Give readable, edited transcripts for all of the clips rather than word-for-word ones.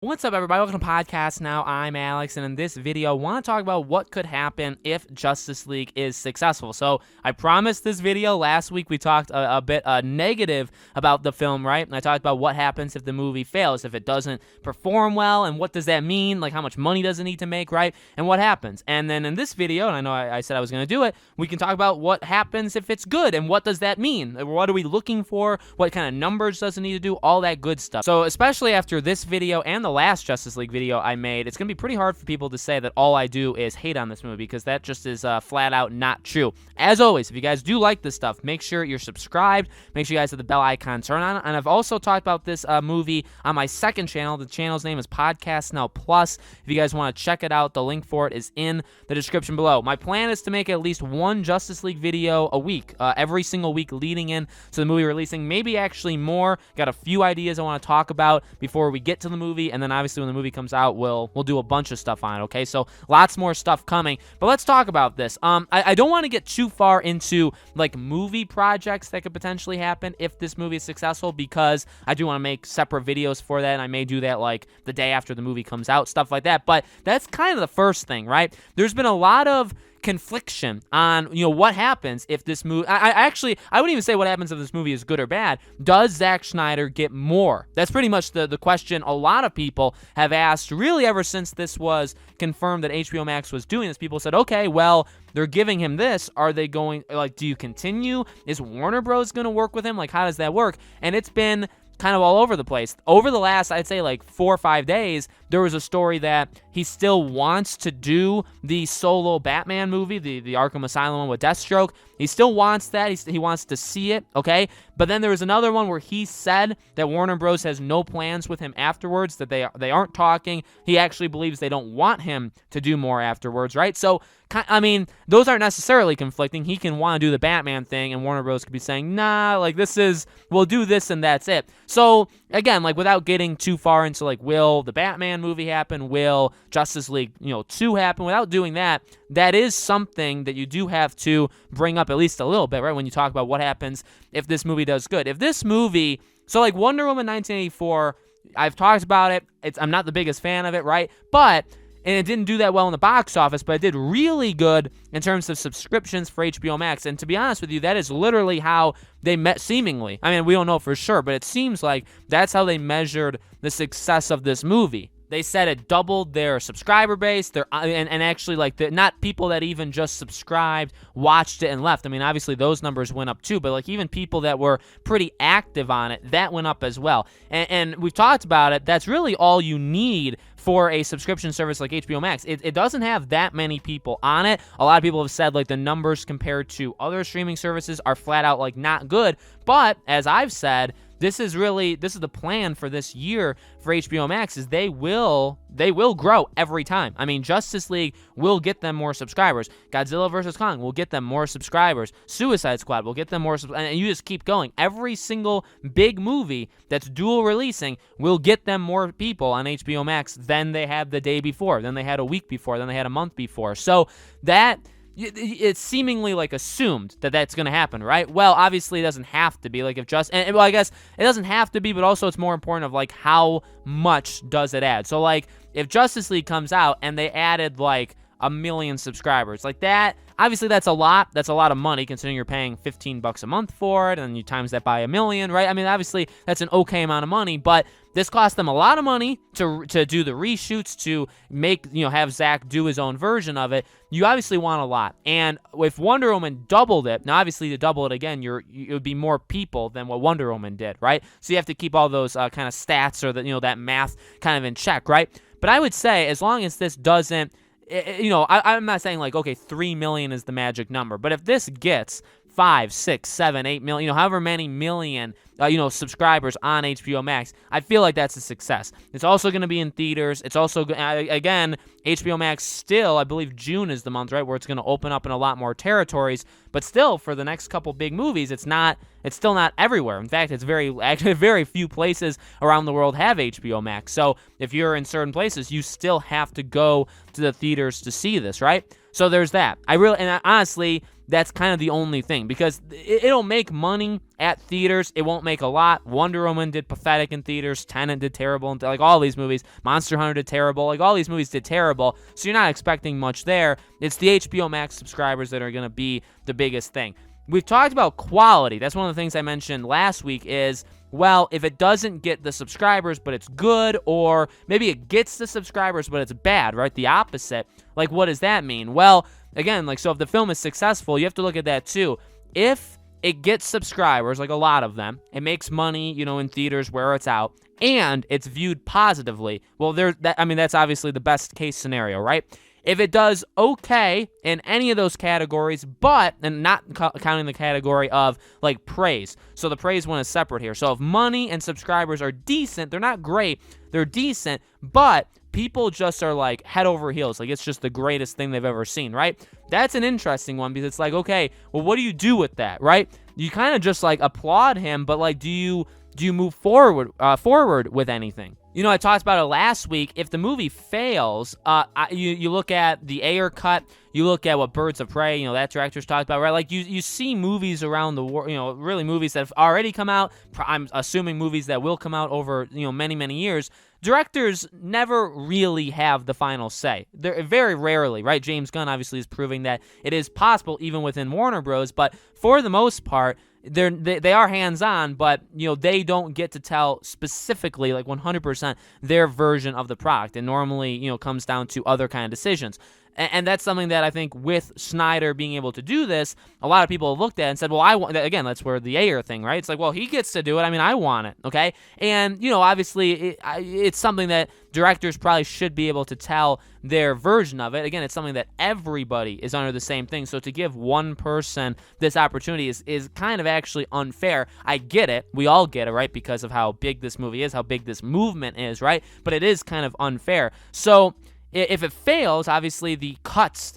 What's up, everybody? Welcome to Podcast Now. I'm Alex, and in this video, I want to talk about what could happen if Justice League is successful. So, I promised this video. Last week, we talked a bit negative about the film, right? And I talked about what happens if the movie fails, if it doesn't perform well, and what does that mean? Like, how much money does it need to make, right? And what happens? And then in this video, and I know I said I was going to do it, we can talk about what happens if it's good, and what does that mean? What are we looking for? What kind of numbers does it need to do? All that good stuff. So, especially after this video and the last Justice League video I made, it's going to be pretty hard for people to say that all I do is hate on this movie, because that just is flat out not true. As always, if you guys do like this stuff, make sure you're subscribed. Make sure you guys have the bell icon turned on. And I've also talked about this movie on my second channel. The channel's name is Podcast Now Plus. If you guys want to check it out, the link for it is in the description below. My plan is to make at least one Justice League video a week, every single week leading in to the movie releasing. Maybe actually more. Got a few ideas I want to talk about before we get to the movie, and then obviously when the movie comes out, we'll do a bunch of stuff on it, okay? So lots more stuff coming, but let's talk about this. I don't want to get too far into like movie projects that could potentially happen if this movie is successful, because I do want to make separate videos for that, and I may do that like the day after the movie comes out, stuff like that. But that's kind of the first thing, right? There's been a lot of confliction on, what happens if this movie, I wouldn't even say what happens if this movie is good or bad. Does Zack Snyder get more? That's pretty much the question a lot of people have asked, really ever since this was confirmed that HBO Max was doing this. People said, okay, well, they're giving him this. Are they going, like, do you continue? Is Warner Bros. Going to work with him? Like, how does that work? And it's been kind of all over the place. Over the last, I'd say, like 4 or 5 days, there was a story that he still wants to do the solo Batman movie, the Arkham Asylum one with Deathstroke. He still wants that. He wants to see it, okay? But then there was another one where he said that Warner Bros. Has no plans with him afterwards, that they aren't talking. He actually believes they don't want him to do more afterwards, right? So, I mean, those aren't necessarily conflicting. He can want to do the Batman thing, and Warner Bros. Could be saying, nah, like, we'll do this and that's it. So, again, like, without getting too far into, like, will the Batman movie happen? Will Justice League, 2 happen? Without doing that, that is something that you do have to bring up at least a little bit, right, when you talk about what happens if this movie does good. If this movie, so, like, Wonder Woman 1984, I've talked about it. I'm not the biggest fan of it, right? And it didn't do that well in the box office, but it did really good in terms of subscriptions for HBO Max. And to be honest with you, that is literally how they met, seemingly. I mean, we don't know for sure, but it seems like that's how they measured the success of this movie. They said it doubled their subscriber base, and actually, like, not people that even just subscribed, watched it, and left. I mean, obviously, those numbers went up too, but, like, even people that were pretty active on it, that went up as well. And we've talked about it. That's really all you need for a subscription service like HBO Max. It doesn't have that many people on it. A lot of people have said, like, the numbers compared to other streaming services are flat out, like, not good. But, as I've said, this is the plan for this year for HBO Max, is they will grow every time. I mean, Justice League will get them more subscribers. Godzilla vs. Kong will get them more subscribers. Suicide Squad will get them more and you just keep going. Every single big movie that's dual releasing will get them more people on HBO Max than they had the day before, than they had a week before, than they had a month before. So that, it's seemingly like assumed that that's going to happen, right? Well, obviously it doesn't have to be. Like, well, I guess it doesn't have to be, but also it's more important of, like, how much does it add? So, like, if Justice League comes out and they added, like, 1 million subscribers, like that, obviously that's a lot of money, considering you're paying $15 a month for it, and you times that by 1 million, right? I mean, obviously that's an okay amount of money, but this cost them a lot of money to do the reshoots, to make, have Zack do his own version of it. You obviously want a lot. And if Wonder Woman doubled it, now obviously to double it again, it would be more people than what Wonder Woman did, right? So you have to keep all those kind of stats, or that math kind of in check, right? But I would say, as long as this doesn't, I'm not saying, like, okay, 3 million is the magic number, but if this gets 5, 6, 7, 8 million, however many million, subscribers on HBO Max, I feel like that's a success. It's also going to be in theaters. It's also, again, HBO Max still, I believe June is the month, right, where it's going to open up in a lot more territories, but still, for the next couple big movies, it's still not everywhere. In fact, it's very few places around the world have HBO Max. So if you're in certain places, you still have to go to the theaters to see this, right? So there's that. Honestly, that's kind of the only thing, because it'll make money at theaters. It won't make a lot. Wonder Woman did pathetic in theaters. Tenet did terrible. Like all these movies. Monster Hunter did terrible. Like all these movies did terrible. So you're not expecting much there. It's the HBO Max subscribers that are going to be the biggest thing. We've talked about quality. That's one of the things I mentioned last week is, well, if it doesn't get the subscribers, but it's good, or maybe it gets the subscribers, but it's bad, right? The opposite. Like, what does that mean? Well, again, like, so if the film is successful, you have to look at that too. If it gets subscribers, like a lot of them, it makes money, in theaters where it's out, and it's viewed positively, well, that's obviously the best case scenario, right? If it does okay in any of those categories, and not counting the category of, like, praise. So the praise one is separate here. So if money and subscribers are decent, they're not great, they're decent, but people just are, like, head over heels. Like, it's just the greatest thing they've ever seen, right? That's an interesting one, because it's like, okay, well, what do you do with that, right? You kind of just, like, applaud him, but, like, do you move forward with anything? I talked about it last week. If the movie fails, you look at the Ayer cut, you look at what Birds of Prey, that director's talked about, right? Like, you see movies around the world, really movies that have already come out. I'm assuming movies that will come out over, many, many years. Directors never really have the final say. They're very rarely, right? James Gunn obviously is proving that it is possible even within Warner Bros., but for the most part, they are hands-on, but they don't get to tell specifically, like 100%, their version of the product. And normally, comes down to other kind of decisions. And that's something that I think with Snyder being able to do this, a lot of people have looked at and said, well, I want, again, that's where the Ayer thing, right? It's like, well, he gets to do it. I mean, I want it, okay? And, obviously, it's something that directors probably should be able to tell their version of it. Again, it's something that everybody is under the same thing. So to give one person this opportunity is kind of actually unfair. I get it. We all get it, right? Because of how big this movie is, how big this movement is, right? But it is kind of unfair. So if it fails, obviously the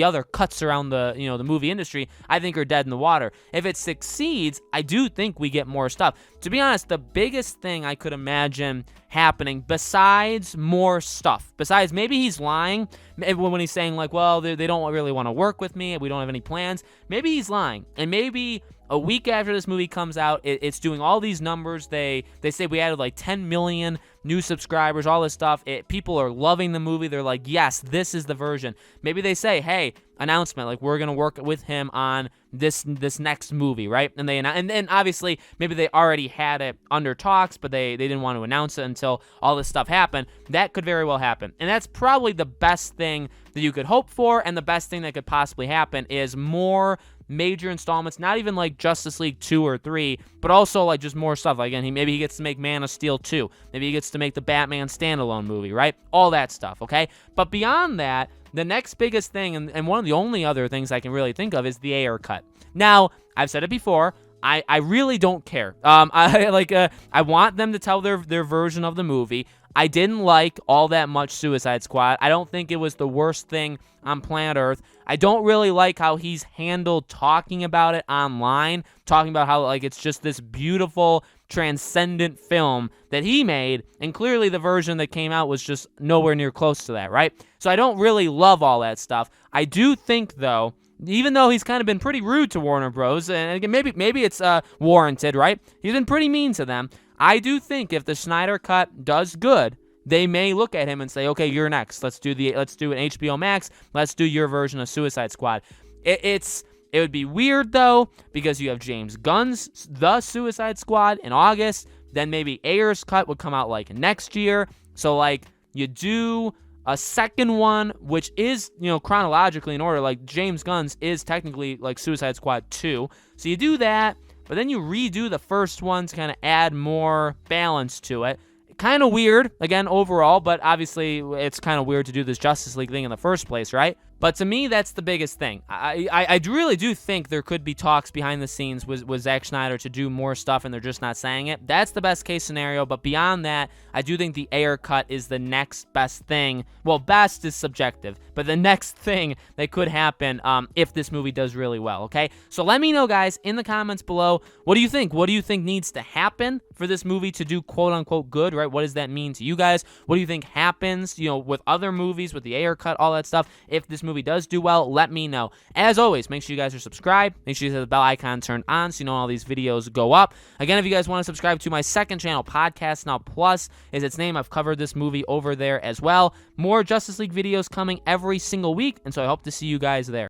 other cuts around the the movie industry, I think are dead in the water. If it succeeds, I do think we get more stuff. To be honest, the biggest thing I could imagine happening, besides more stuff, besides maybe he's lying when he's saying like, well, they don't really want to work with me, we don't have any plans. Maybe he's lying, and maybe a week after this movie comes out, it's doing all these numbers. They say we added like 10 million new subscribers, all this stuff. People are loving the movie. They're like, yes, this is the version. Maybe they say, hey, announcement, like we're going to work with him on this next movie, right? And then obviously maybe they already had it under talks, but they didn't want to announce it until all this stuff happened. That could very well happen. And that's probably the best thing that you could hope for, and the best thing that could possibly happen is more major installments, not even like Justice League 2 or 3, but also like just more stuff. Like, again, maybe he gets to make Man of Steel 2. Maybe he gets to make the Batman standalone movie, right? All that stuff, okay? But beyond that, the next biggest thing, and one of the only other things I can really think of, is the Ayer cut. Now, I've said it before, I really don't care. I want them to tell their version of the movie. I didn't like all that much Suicide Squad. I don't think it was the worst thing on planet Earth. I don't really like how he's handled talking about it online, talking about how like it's just this beautiful, transcendent film that he made, and clearly the version that came out was just nowhere near close to that, right? So I don't really love all that stuff. I do think, though, even though he's kind of been pretty rude to Warner Bros., and again, maybe it's warranted, right? He's been pretty mean to them. I do think if the Snyder Cut does good, they may look at him and say, okay, you're next. Let's do an HBO Max. Let's do your version of Suicide Squad. It would be weird, though, because you have James Gunn's The Suicide Squad in August. Then maybe Ayer's cut would come out like next year. So like you do a second one, which is, chronologically in order. Like James Gunn's is technically like Suicide Squad 2. So you do that, but then you redo the first one to kind of add more balance to it. Kind of weird, again, overall, but obviously it's kind of weird to do this Justice League thing in the first place, right? But to me, that's the biggest thing. I really do think there could be talks behind the scenes with Zack Snyder to do more stuff, and they're just not saying it. That's the best case scenario, but beyond that, I do think the Ayer cut is the next best thing. Well, best is subjective, but the next thing that could happen if this movie does really well, okay? So let me know, guys, in the comments below, what do you think? What do you think needs to happen for this movie to do quote-unquote good, right? What does that mean to you guys? What do you think happens, with other movies, with the Ayer cut, all that stuff, if this movie does do well, let me know. As always, make sure you guys are subscribed. Make sure you have the bell icon turned on so you know all these videos go up. Again, if you guys want to subscribe to my second channel, Podcast Now Plus is its name. I've covered this movie over there as well. More Justice League videos coming every single week, and so I hope to see you guys there.